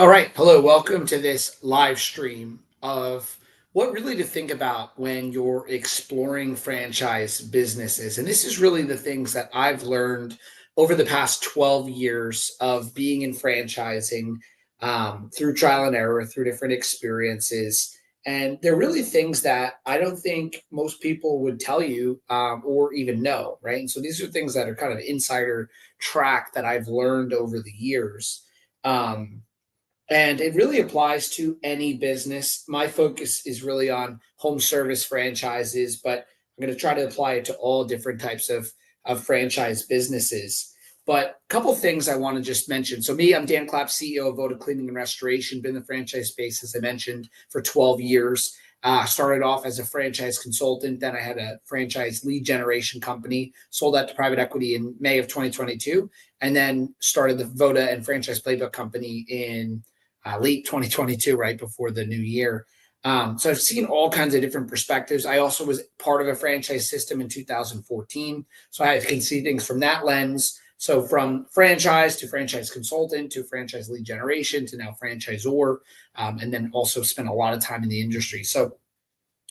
All right. Hello. Welcome to this live stream of what really to think about when you're exploring franchise businesses. And this is really the things that I've learned over the past 12 years of being in franchising through trial and error, through different experiences. And they're really things that I don't think most people would tell you or even know. Right. And so these are things that are kind of insider track that I've learned over the years. Um, and it really applies to any business. My focus is really on home service franchises, but I'm going to try to apply it to all different types of franchise businesses. But a couple things I want to just mention. So, me, I'm Dan Clapp, CEO of Voda Cleaning and Restoration, been in the franchise space, as I mentioned, for 12 years. Started off as a franchise consultant. Then I had a franchise lead generation company, sold that to private equity in May of 2022, and then started the Voda and Franchise Playbook Company in late 2022, right before the new year. So I've seen all kinds of different perspectives. I also was part of a franchise system in 2014. So I can see things from that lens. So from franchise to franchise consultant to franchise lead generation to now franchisor, and then also spent a lot of time in the industry. So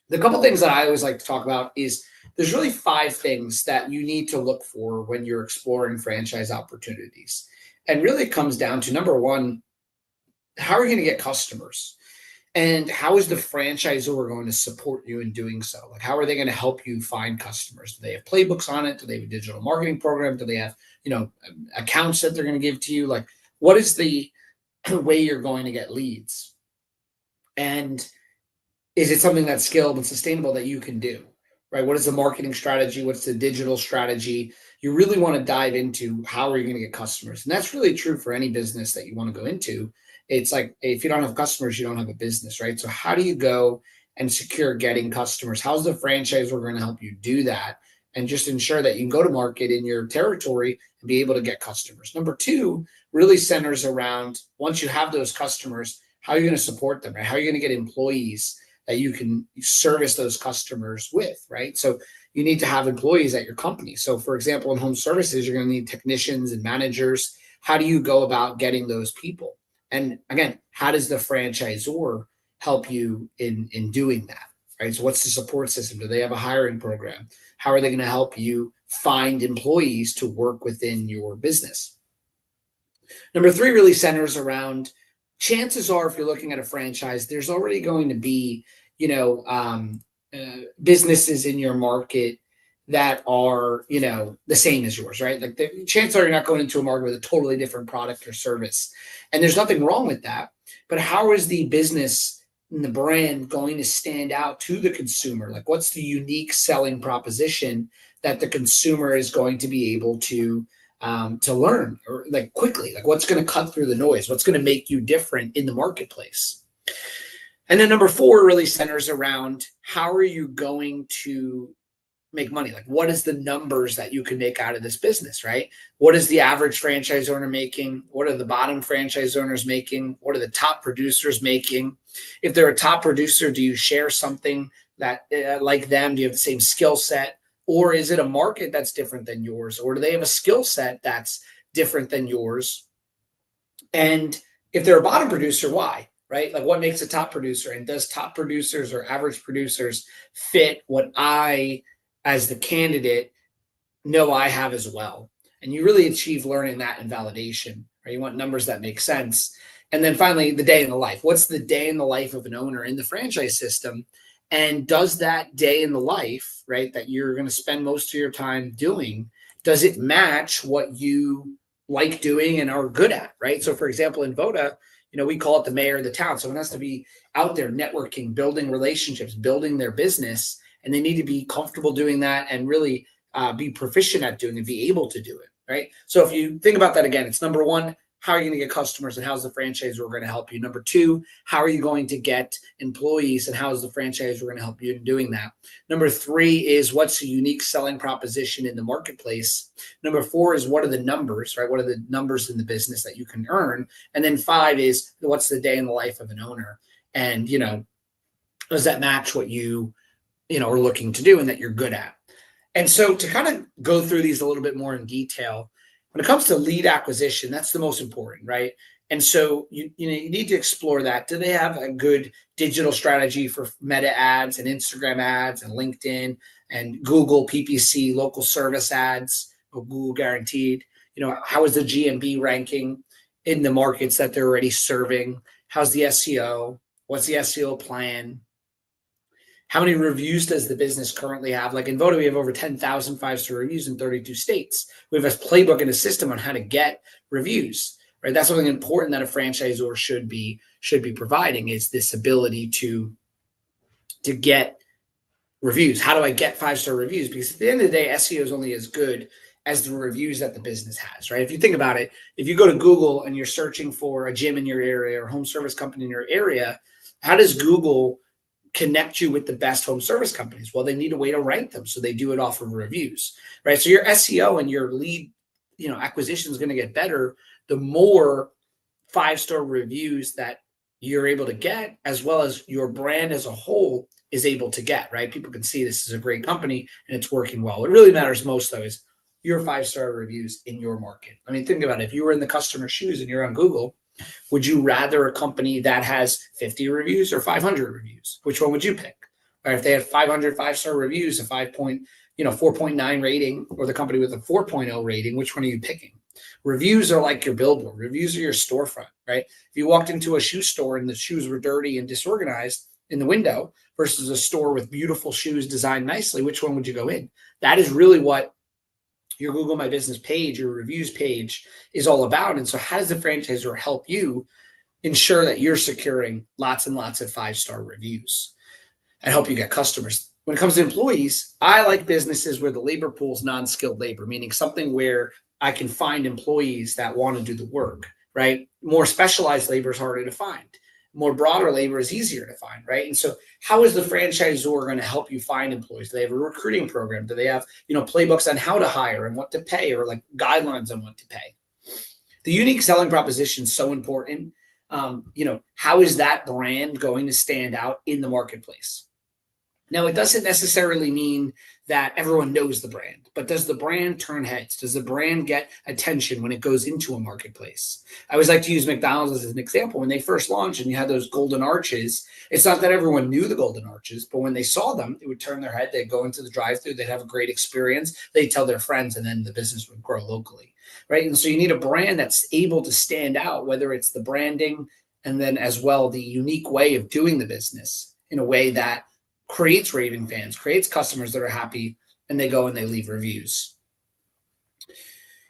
the couple things that I always like to talk about is there's really five things that you need to look for when you're exploring franchise opportunities. And really it comes down to number one, how are you going to get customers? And how is the franchisor going to support you in doing so? Like, how are they going to help you find customers? Do they have playbooks on it? Do they have a digital marketing program? Do they have, accounts that they're going to give to you? Like, what is the way you're going to get leads? And is it something that's scalable and sustainable that you can do? Right? What is the marketing strategy? What's the digital strategy? You really want to dive into how are you going to get customers? And that's really true for any business that you want to go into. It's like if you don't have customers, you don't have a business, right? So how do you go and secure getting customers? How's the franchisor going to help you do that? And just ensure that you can go to market in your territory and be able to get customers. Number two really centers around once you have those customers, how are you going to support them, right? How are you going to get employees that you can service those customers with, right? So you need to have employees at your company. So for example, in home services, you're going to need technicians and managers. How do you go about getting those people? And again, how does the franchisor help you in doing that, right? So what's the support system? Do they have a hiring program? How are they going to help you find employees to work within your business? Number three really centers around chances are, if you're looking at a franchise, there's already going to be, businesses in your market that are, the same as yours, right? Like the chances are you're not going into a market with a totally different product or service. And there's nothing wrong with that. But how is the business and the brand going to stand out to the consumer? Like what's the unique selling proposition that the consumer is going to be able to learn or like quickly, like what's going to cut through the noise, what's going to make you different in the marketplace. And then number four really centers around how are you going to make money? Like what is the numbers that you can make out of this business, right? What is the average franchise owner making? What are the bottom franchise owners making? What are the top producers making? If they're a top producer, do you share something that like them? Do you have the same skill set? Or is it a market that's different than yours? Or do they have a skill set that's different than yours? And if they're a bottom producer, why? Right? Like what makes a top producer? And does top producers or average producers fit what I, as the candidate, know I have as well? And you really achieve learning that and validation, right? You want numbers that make sense. And then finally, the day in the life. What's the day in the life of an owner in the franchise system? And does that day in the life, right, that you're going to spend most of your time doing, does it match what you like doing and are good at, right? So for example, in Voda, we call it the mayor of the town. Someone has to be out there networking, building relationships, building their business, and they need to be comfortable doing that and really be proficient at doing it, be able to do it, right? So if you think about that again, it's number one, how are you going to get customers and how's the franchisor going to help you? Number two, how are you going to get employees and how is the franchisor going to help you in doing that? Number three is what's the unique selling proposition in the marketplace? Number four is what are the numbers, right? What are the numbers in the business that you can earn? And then five is what's the day in the life of an owner? And, does that match what you are looking to do and that you're good at? And so to kind of go through these a little bit more in detail, when it comes to lead acquisition, that's the most important, right? And so you need to explore that. Do they have a good digital strategy for Meta ads and Instagram ads and LinkedIn and Google PPC, local service ads, or Google guaranteed? How is the GMB ranking in the markets that they're already serving? How's the SEO? What's the SEO plan? How many reviews does the business currently have? Like in Voda, we have over 10,000 five-star reviews in 32 states. We have a playbook and a system on how to get reviews, right? That's something important that a franchisor should be providing, is this ability to get reviews. How do I get five-star reviews? Because at the end of the day, SEO is only as good as the reviews that the business has, right? If you think about it, if you go to Google and you're searching for a gym in your area or home service company in your area, how does Google connect you with the best home service companies? Well, they need a way to rank them, so they do it off of reviews, right? So your SEO and your lead, acquisition is going to get better the more five-star reviews that you're able to get, as well as your brand as a whole is able to get, right? People can see this is a great company and it's working well. What really matters most, though, is your five-star reviews in your market. I mean, think about it. If you were in the customer's shoes and you're on Google, would you rather a company that has 50 reviews or 500 reviews? Which one would you pick? Or if they had 500 five-star reviews, a 4.9 rating, or the company with a 4.0 rating, which one are you picking? Reviews are like your billboard. Reviews are your storefront, right? If you walked into a shoe store and the shoes were dirty and disorganized in the window versus a store with beautiful shoes designed nicely, which one would you go in? That is really what your Google My Business page, your reviews page is all about. And so how does the franchisor help you ensure that you're securing lots and lots of five-star reviews and help you get customers? When it comes to employees, I like businesses where the labor pool is non-skilled labor, meaning something where I can find employees that want to do the work, right? More specialized labor is harder to find. More broader labor is easier to find, right? And so how is the franchisor going to help you find employees? Do they have a recruiting program? Do they have, playbooks on how to hire and what to pay, or like guidelines on what to pay? The unique selling proposition is so important. How is that brand going to stand out in the marketplace? Now, it doesn't necessarily mean that everyone knows the brand, but does the brand turn heads? Does the brand get attention when it goes into a marketplace? I always like to use McDonald's as an example. When they first launched and you had those golden arches, it's not that everyone knew the golden arches, but when they saw them, they would turn their head, they'd go into the drive-thru, they'd have a great experience, they'd tell their friends, and then the business would grow locally, right? And so you need a brand that's able to stand out, whether it's the branding and then as well the unique way of doing the business in a way that creates raving fans, creates customers that are happy, and they go and they leave reviews.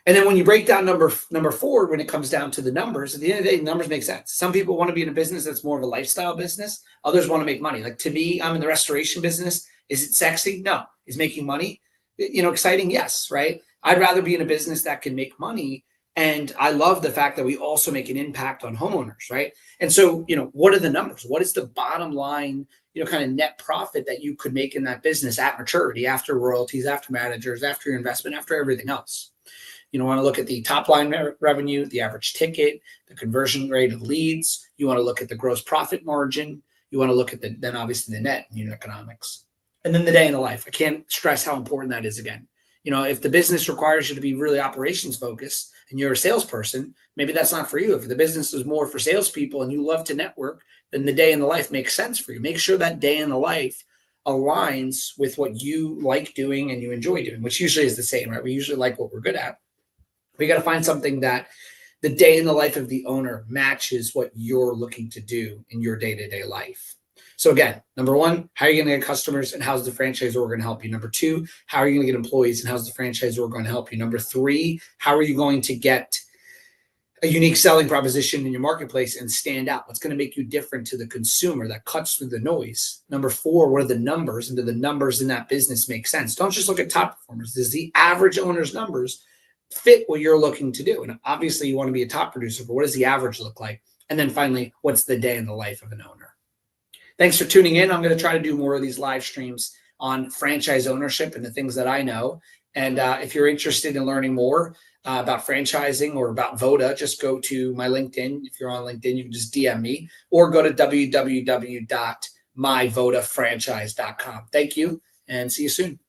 And then when you break down number 4, when it comes down to the numbers, at the end of the day, numbers make sense. Some people want to be in a business that's more of a lifestyle business. Others want to make money. Like to me, I'm in the restoration business. Is it sexy? No. Is making money, exciting? Yes, right? I'd rather be in a business that can make money. And I love the fact that we also make an impact on homeowners, right? And so, what are the numbers? What is the bottom line, kind of net profit that you could make in that business at maturity, after royalties, after managers, after your investment, after everything else? You want to look at the top line revenue, the average ticket, the conversion rate of leads. You want to look at the gross profit margin. You want to look at then obviously the net unit economics. And then the day in the life. I can't stress how important that is again. If the business requires you to be really operations focused and you're a salesperson, maybe that's not for you. If the business is more for salespeople and you love to network, then the day in the life makes sense for you. Make sure that day in the life aligns with what you like doing and you enjoy doing, which usually is the same, right? We usually like what we're good at. We got to find something that the day in the life of the owner matches what you're looking to do in your day-to-day life. So again, number 1, how are you going to get customers and how's the franchisor going to help you? Number 2, how are you going to get employees and how's the franchisor going to help you? Number 3, how are you going to get a unique selling proposition in your marketplace and stand out? What's going to make you different to the consumer that cuts through the noise? Number 4, what are the numbers? And do the numbers in that business make sense? Don't just look at top performers. Does the average owner's numbers fit what you're looking to do? And obviously you want to be a top producer, but what does the average look like? And then finally, what's the day in the life of an owner? Thanks for tuning in. I'm going to try to do more of these live streams on franchise ownership and the things that I know. And if you're interested in learning more about franchising or about Voda, just go to my LinkedIn. If you're on LinkedIn, you can just DM me or go to www.myvodafranchise.com. Thank you and see you soon.